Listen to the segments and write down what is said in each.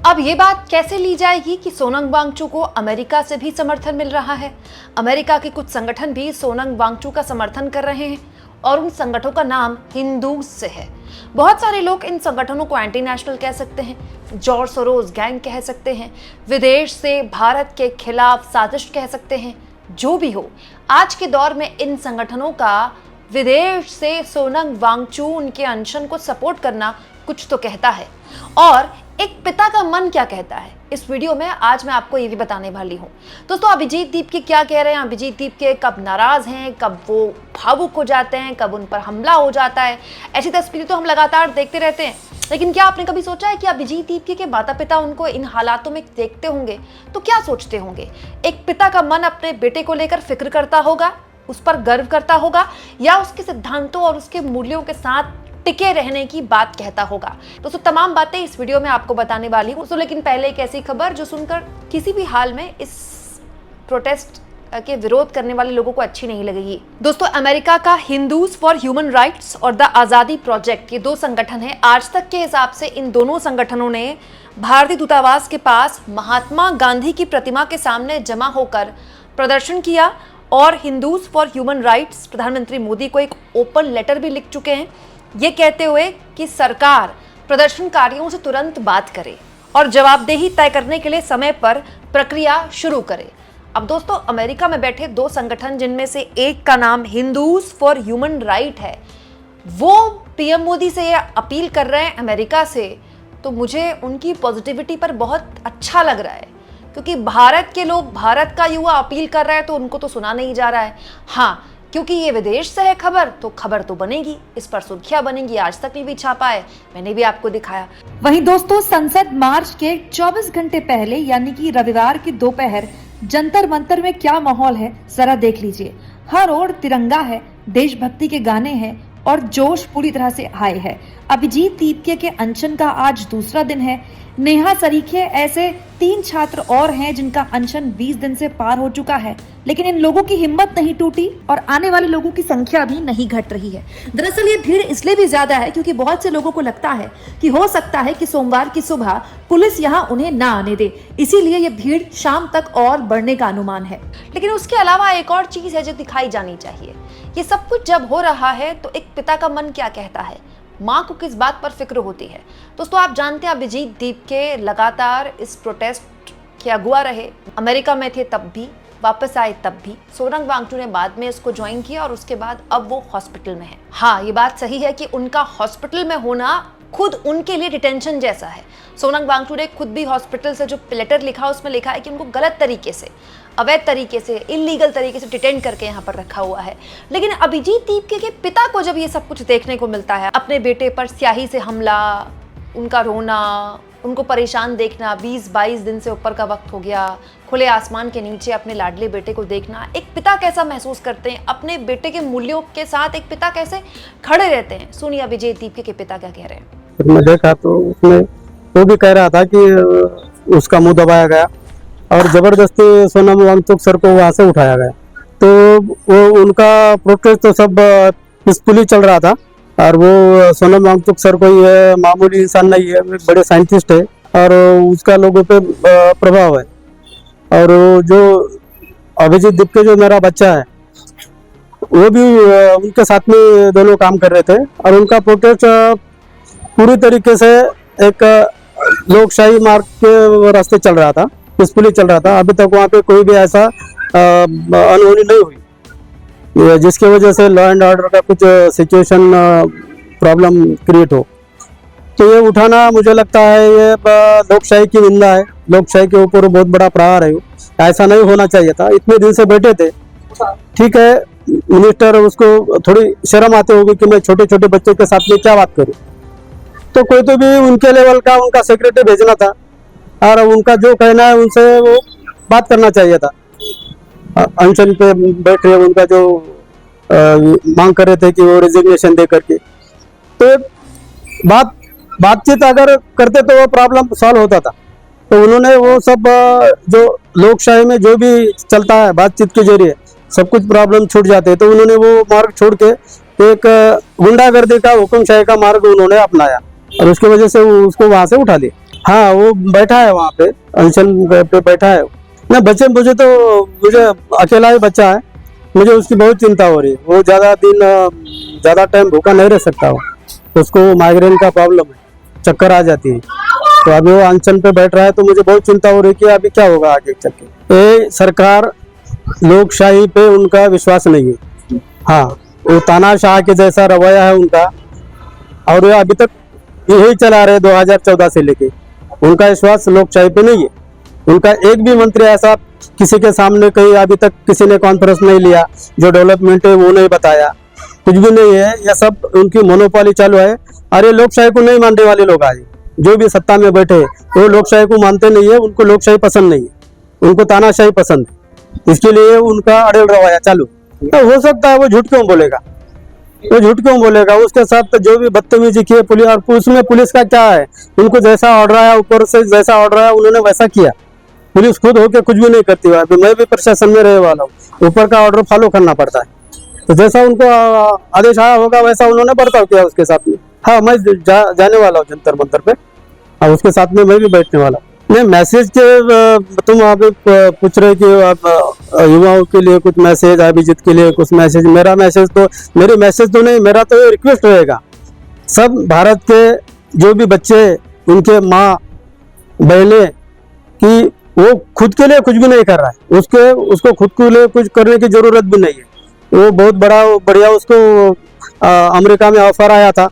अब ये बात कैसे ली जाएगी कि सोनम वांगचुक को अमेरिका से भी समर्थन मिल रहा है। अमेरिका के कुछ संगठन भी सोनम वांगचुक का समर्थन कर रहे हैं और उन संगठनों का नाम हिंदूज से है। बहुत सारे लोग इन संगठनों को एंटी नेशनल कह सकते हैं, जॉर्ज सोरोस गैंग कह सकते हैं, विदेश से भारत के खिलाफ साजिश कह सकते हैं। जो भी हो, आज के दौर में इन संगठनों का विदेश से सोनम वांगचुक उनके अनशन को सपोर्ट करना कुछ तो कहता है। और एक पिता का मन क्या कहता है, इस वीडियो में आज मैं आपको ये भी बताने वाली हूँ। दोस्तों, अभिजीत दीपके क्या कह रहे हैं, अभिजीत दीपके कब नाराज हैं, कब वो भावुक हो जाते हैं, कब उन पर हमला हो जाता है, ऐसी तस्वीरें तो हम लगातार देखते रहते हैं। लेकिन क्या आपने कभी सोचा है कि अभिजीत दीपके के माता पिता उनको इन हालातों में देखते होंगे तो क्या सोचते होंगे? एक पिता का मन अपने बेटे को लेकर फिक्र करता होगा, उस पर गर्व करता होगा, या उसके सिद्धांतों और उसके मूल्यों के साथ टिके रहने की बात कहता होगा? दोस्तों, तमाम बातें इस वीडियो में आपको बताने वाली हूँ। तो लेकिन पहले एक ऐसी खबर जो सुनकर किसी भी हाल में इस प्रोटेस्ट के विरोध करने वाले लोगों को अच्छी नहीं लगेगी। दोस्तों, अमेरिका का हिंदूज फॉर ह्यूमन राइट्स और द आज़ादी प्रोजेक्ट, ये दो संगठन हैं। आज तक के हिसाब से इन दोनों संगठनों ने भारतीय दूतावास के पास महात्मा गांधी की प्रतिमा के सामने जमा होकर प्रदर्शन किया और हिंदूज फॉर ह्यूमन राइट्स प्रधानमंत्री मोदी को एक ओपन लेटर भी लिख चुके हैं, ये कहते हुए कि सरकार प्रदर्शनकारियों से तुरंत बात करे और जवाबदेही तय करने के लिए समय पर प्रक्रिया शुरू करे। अब दोस्तों, अमेरिका में बैठे दो संगठन, जिनमें से एक का नाम हिंदूज फॉर ह्यूमन राइट है, वो पीएम मोदी से ये अपील कर रहे हैं अमेरिका से, तो मुझे उनकी पॉजिटिविटी पर बहुत अच्छा लग रहा है। क्योंकि भारत के लोग, भारत का युवा अपील कर रहा है तो उनको तो सुना नहीं जा रहा है। हाँ, क्योंकि ये विदेश से है खबर, तो खबर तो बनेगी, इस पर सुर्खियां बनेगी। आज तक भी छापा है, मैंने भी आपको दिखाया। वहीं दोस्तों, संसद मार्च के 24 घंटे पहले यानी कि रविवार की दोपहर जंतर मंतर में क्या माहौल है जरा देख लीजिए। हर ओर तिरंगा है, देशभक्ति के गाने हैं और जोश पूरी तरह से हाई है। अभिजीत दीपके के अनशन का आज दूसरा दिन है। नेहा सरीखे ऐसे 3 छात्र और हैं जिनका अनशन 20 दिन से पार हो चुका है, लेकिन इन लोगों की हिम्मत नहीं टूटी और आने वाले लोगों की संख्या भी नहीं घट रही है। दरअसल ये भीड़ इसलिए भी ज्यादा है क्योंकि बहुत से लोगों को लगता है कि हो सकता है कि सोमवार की सुबह पुलिस यहाँ उन्हें ना आने दे, इसीलिए ये भीड़ शाम तक और बढ़ने का अनुमान है। लेकिन उसके अलावा एक और चीज है जो दिखाई जानी चाहिए। ये सब कुछ जब हो रहा है तो एक पिता का मन क्या कहता है, माँ को किस बात पर फिक्र होती है। दोस्तों, आप जानते हैं अभिजीत दीपके लगातार इस प्रोटेस्ट के अगुआ रहे। अमेरिका में थे तब भी, वापस आए तब भी। सोनम वांगचुक ने बाद में इसको ज्वाइन किया और उसके बाद अब वो हॉस्पिटल में है। हाँ, ये बात सही है कि उनका हॉस्पिटल में होना खुद उनके लिए डिटेंशन जैसा है। सोनम वांगचुक ने खुद भी हॉस्पिटल से जो लेटर लिखा, उसमें लिखा है कि उनको गलत तरीके से, अवैध तरीके से, इलीगल तरीके से डिटेन करके यहाँ पर रखा हुआ है। लेकिन अभिजीत दीपके के पिता को जब ये सब कुछ देखने को मिलता है, अपने बेटे पर स्याही से हमला, उनका रोना, उनको परेशान देखना, 20-22 दिन से ऊपर का वक्त हो गया, खुले आसमान के नीचे अपने लाडले बेटे को देखना, एक पिता कैसा महसूस करते हैं, अपने बेटे के मूल्यों के साथ एक पिता कैसे खड़े रहते हैं। सुनिए अभिजीत दीपके के पिता क्या कह रहे हैं। मैं देखा तो उसमें वो भी कह रहा था कि उसका मुंह दबाया गया और जबरदस्ती सोनम वांगचुक सर को वहां से उठाया गया। तो वो उनका प्रोटेस्ट तो सब पीसफुली चल रहा था और वो सोनम वांगचुक सर कोई मामूली इंसान नहीं है, बड़े साइंटिस्ट है और उसका लोगों पे प्रभाव है। और जो अभिजीत दीपके जो मेरा बच्चा है, वो भी उनके साथ में दोनों काम कर रहे थे और उनका प्रोटेस्ट पूरी तरीके से एक लोकशाही मार्ग के रास्ते चल रहा था, पीसफुली चल रहा था। अभी तक वहाँ पे कोई भी ऐसा अनहोनी नहीं हुई जिसकी वजह से लॉ एंड ऑर्डर का कुछ सिचुएशन प्रॉब्लम क्रिएट हो। तो ये उठाना मुझे लगता है ये लोकशाही की निंदा है, लोकशाही के ऊपर बहुत बड़ा प्रहार है। ऐसा नहीं होना चाहिए था। इतने दिन से बैठे थे, ठीक है, मिनिस्टर उसको थोड़ी शर्म आती होगी कि मैं छोटे छोटे बच्चे के साथ में क्या बात करूं, तो कोई तो भी उनके लेवल का उनका सेक्रेटरी भेजना था और उनका जो कहना है उनसे वो बात करना चाहिए था। अनशन पे बैठ रहे उनका जो मांग कर रहे थे कि वो रेजिग्नेशन दे करके, तो बातचीत अगर करते तो वो प्रॉब्लम सॉल्व होता था। तो उन्होंने वो सब जो लोकशाही में जो भी चलता है बातचीत के जरिए सब कुछ प्रॉब्लम छूट जाते हैं, तो उन्होंने वो मार्ग छोड़ के एक गुंडागर्दी का, हुक्मशाही का मार्ग उन्होंने अपनाया और उसकी वजह से उसको वहां से उठा लिया। हाँ वो बैठा है वहाँ पे, अनशन पे बैठा है। ना बच्चे, मुझे अकेला ही बच्चा है, मुझे उसकी बहुत चिंता हो रही है। वो ज्यादा टाइम भूखा नहीं रह सकता, वो उसको माइग्रेन का प्रॉब्लम है, चक्कर आ जाती है। तो अभी वो अनशन पे बैठ रहा है, तो मुझे बहुत चिंता हो रही है कि अभी क्या होगा आगे चल के। ये सरकार लोकशाही पे उनका विश्वास नहीं है। हाँ, वो तानाशाह के जैसा रवैया है उनका, और ये अभी तक यही चला रहे 2014 से लेके। उनका विश्वास लोकशाही पे नहीं है। उनका एक भी मंत्री ऐसा किसी के सामने कहीं अभी तक किसी ने कॉन्फ्रेंस नहीं लिया, जो डेवलपमेंट है वो नहीं बताया, कुछ भी नहीं है। यह सब उनकी मोनोपोली चालू है। और ये लोकशाही को नहीं मानने वाले लोग आए, जो भी सत्ता में बैठे वो लोकशाही को मानते नहीं है। उनको लोकशाही पसंद नहीं है, उनको तानाशाही पसंद है। इसके लिए उनका अड़ल रवैया चालू। तो हो सकता है वो झूठ क्यों बोलेगा, वो झूठ क्यों बोलेगा। उसके साथ जो भी बदतमीजी की है पुलिस, और उसमें पुलिस का क्या है, उनको जैसा ऑर्डर आया ऊपर से, जैसा ऑर्डर आया उन्होंने वैसा किया। पुलिस खुद होके कुछ भी नहीं करती है। अभी मैं भी प्रशासन में रहने वाला हूँ, ऊपर का ऑर्डर फॉलो करना पड़ता है। तो जैसा उनको आदेश आया होगा वैसा उन्होंने बर्ताव किया उसके साथ में। हाँ, मैं जाने वाला हूँ जंतर मंतर पे, और उसके साथ में मैं भी बैठने वाला हूँ। नहीं, मैसेज के तुम अभी पूछ रहे कि युवाओं के लिए कुछ मैसेज, अभिजीत के लिए कुछ मैसेज। मेरी मैसेज तो नहीं, मेरा तो ये रिक्वेस्ट रहेगा सब भारत के जो भी बच्चे, उनके माँ बहनें, कि वो खुद के लिए कुछ भी नहीं कर रहा है, उसको खुद के लिए कुछ करने की जरूरत भी नहीं है। वो बहुत बढ़िया उसको अमेरिका में ऑफर आया था,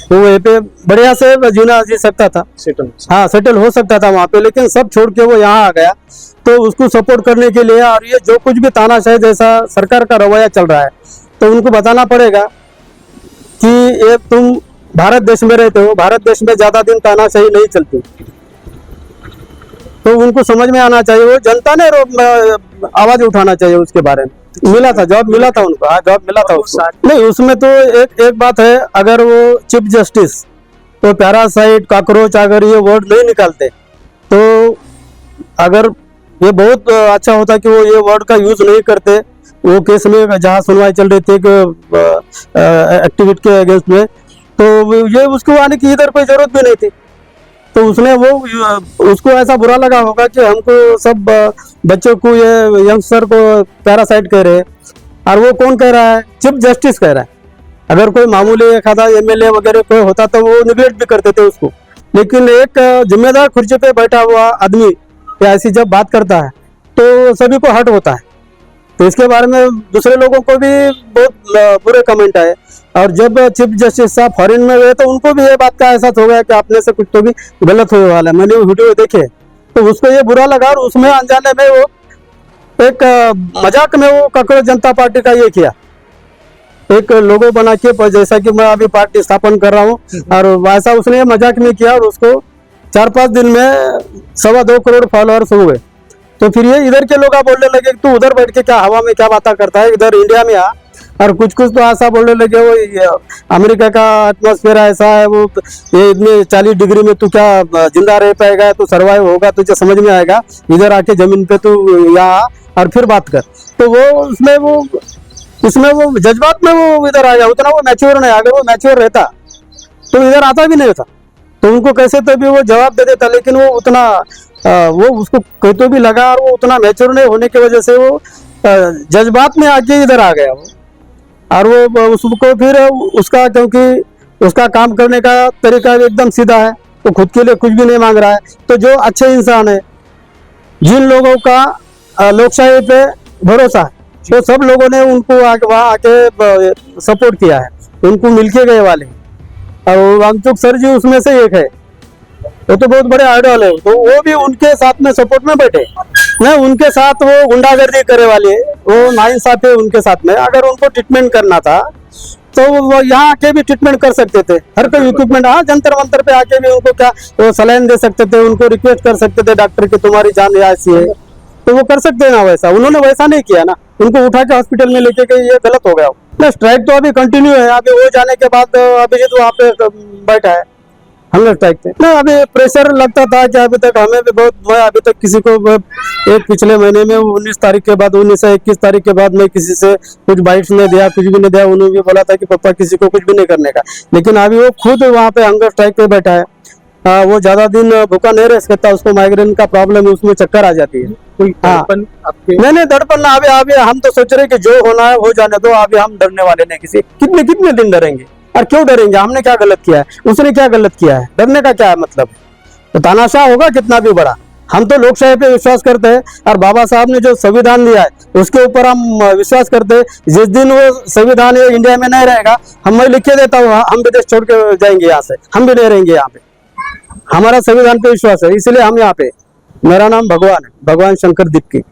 तो वहीं पे बढ़िया से जी सकता था, सेटल हो सकता था वहाँ पे। लेकिन सब छोड़ के वो यहाँ आ गया, तो उसको सपोर्ट करने के लिए। और ये जो कुछ भी तानाशाही जैसा सरकार का रवैया चल रहा है, तो उनको बताना पड़ेगा कि ये तुम भारत देश में रहते हो, भारत देश में ज्यादा दिन तानाशाही नहीं चलती। तो उनको समझ में आना चाहिए, वो जनता ने आवाज उठाना चाहिए उसके बारे में। मिला था, जॉब मिला था उनको। हाँ, जॉब मिला था उसको। नहीं, उसमें तो एक बात है, अगर वो चीफ जस्टिस तो पैरासाइट, कॉकरोच अगर ये वर्ड नहीं निकालते, तो अगर ये बहुत अच्छा होता कि वो ये वर्ड का यूज नहीं करते। वो केस में जहाँ सुनवाई चल रही थी एक्टिविटी के अगेंस्ट में, तो ये उसको आने की इधर कोई जरूरत भी नहीं थी। तो उसको ऐसा बुरा लगा होगा कि हमको सब बच्चों को, ये यंगस्टर को पैरासाइट कह रहे हैं। और वो कौन कह रहा है? चीफ जस्टिस कह रहा है। अगर कोई मामूली एक आधा एमएलए वगैरह कोई होता तो वो निगलेक्ट भी करते थे उसको। लेकिन एक जिम्मेदार कुर्सी पे बैठा हुआ आदमी ऐसी जब बात करता है, तो सभी को हर्ट होता है। तो इसके बारे में दूसरे लोगों को भी बहुत बुरे कमेंट आए। और जब चीफ जस्टिस साहब फॉरेन में गए, तो उनको भी ये बात का एहसास हो गया कि अपने से कुछ तो भी गलत होने वाला है। मैंने वो वीडियो देखे, तो उसको ये बुरा लगा, और उसमें अनजाने में वो एक मजाक में वो कांग्रेस जनता पार्टी का ये किया, एक लोगो बना के, जैसा कि मैं अभी पार्टी स्थापन कर रहा हूँ, और वैसा उसने मजाक में किया। और उसको 4-5 दिन में 2.25 करोड़ फॉलोअर्स हो गए। तो फिर ये इधर के लोग बोलने लगे तू उधर बैठ के क्या हवा में क्या बातें करता है, इधर इंडिया में आ। और कुछ तो ऐसा बोलने लगे, वो अमेरिका का एटमॉस्फेयर ऐसा है, वो ये इतने 40 डिग्री में तू क्या जिंदा रह पाएगा, तू सर्वाइव होगा, तुझे समझ में आएगा, इधर आके जमीन पे तू यहाँ और फिर बात कर। तो वो उसमें वो जज्बात में वो इधर आ गया। उतना वो मैच्योर नहीं, अगर वो मैच्योर रहता तो इधर आता भी नहीं था। तो उनको कैसे तो भी वो जवाब दे देता, लेकिन वो उतना वो उसको कहीं तो भी लगा, और वो उतना मैच्योर नहीं होने की वजह से वो जज्बात में आके इधर आ गया वो। और वो उसको फिर उसका, क्योंकि उसका काम करने का तरीका एकदम सीधा है, तो खुद के लिए कुछ भी नहीं मांग रहा है। तो जो अच्छे इंसान है, जिन लोगों का लोकशाही पे भरोसा है, तो सब लोगों ने उनको वहाँ आके सपोर्ट किया है, उनको मिलके गए वाले। और वांगचुक सर जी उसमें से एक है, वो तो बहुत बड़े आइडल है। तो वो भी उनके साथ में सपोर्ट में बैठे, नहीं उनके साथ वो गुंडागर्दी करे वाले, वो नाइंसाफी है उनके साथ में। अगर उनको ट्रीटमेंट करना था तो वो यहाँ आके भी ट्रीटमेंट कर सकते थे, हर कोई इक्विपमेंट। हाँ, जंतर मंतर पे आके भी उनको क्या वो सलाइन दे सकते थे, उनको रिक्वेस्ट कर सकते थे डॉक्टर की तुम्हारी जान ऐसी है, तो वो कर सकते हैं ना वैसा। उन्होंने वैसा नहीं किया ना, उनको उठा के हॉस्पिटल में लेके गए, ये गलत हो गया। ना स्ट्राइक तो अभी कंटिन्यू है। अभी वो जाने के बाद अभिजीत वहाँ पे बैठा है हंगर स्ट्राइक पे। ना अभी प्रेशर लगता था कि अभी तक हमें भी बहुत, मैं अभी तक किसी को एक पिछले महीने में 19 तारीख के बाद 19 से 21 तारीख के बाद मैं किसी से कुछ बाइट्स नहीं दिया, कुछ भी नहीं दिया। उन्होंने भी बोला था कि पापा किसी को कुछ भी नहीं करने का, लेकिन अभी वो खुद वहाँ पे हंगर स्ट्राइक पे बैठा है। वो ज्यादा दिन भूखा नहीं रह सकता, उसको माइग्रेन का प्रॉब्लम है, उसमें चक्कर आ जाती है। कोई हाँ। दर्पण आपके नहीं दर्पण ना, अभी हम तो सोच रहे कि जो होना है हो जाने दो, अभी हम डरने वाले नहीं किसी, कितने दिन डरेंगे और क्यों डरेंगे? हमने क्या गलत किया है, उसने क्या गलत किया है, डरने का क्या मतलब? तो तानाशाह होगा कितना भी बड़ा, हम तो लोकशाही पे विश्वास करते हैं और बाबा साहब ने जो संविधान दिया है उसके ऊपर हम विश्वास करते हैं। जिस दिन वो संविधान इंडिया में नहीं रहेगा, मैं लिख के देता हूँ, हम विदेश छोड़ के जाएंगे यहाँ से, हम भी नहीं रहेंगे यहाँ पे। हमारा संविधान पे विश्वास है, इसलिए हम यहाँ पे। मेरा नाम भगवान है, भगवान शंकर दीप की।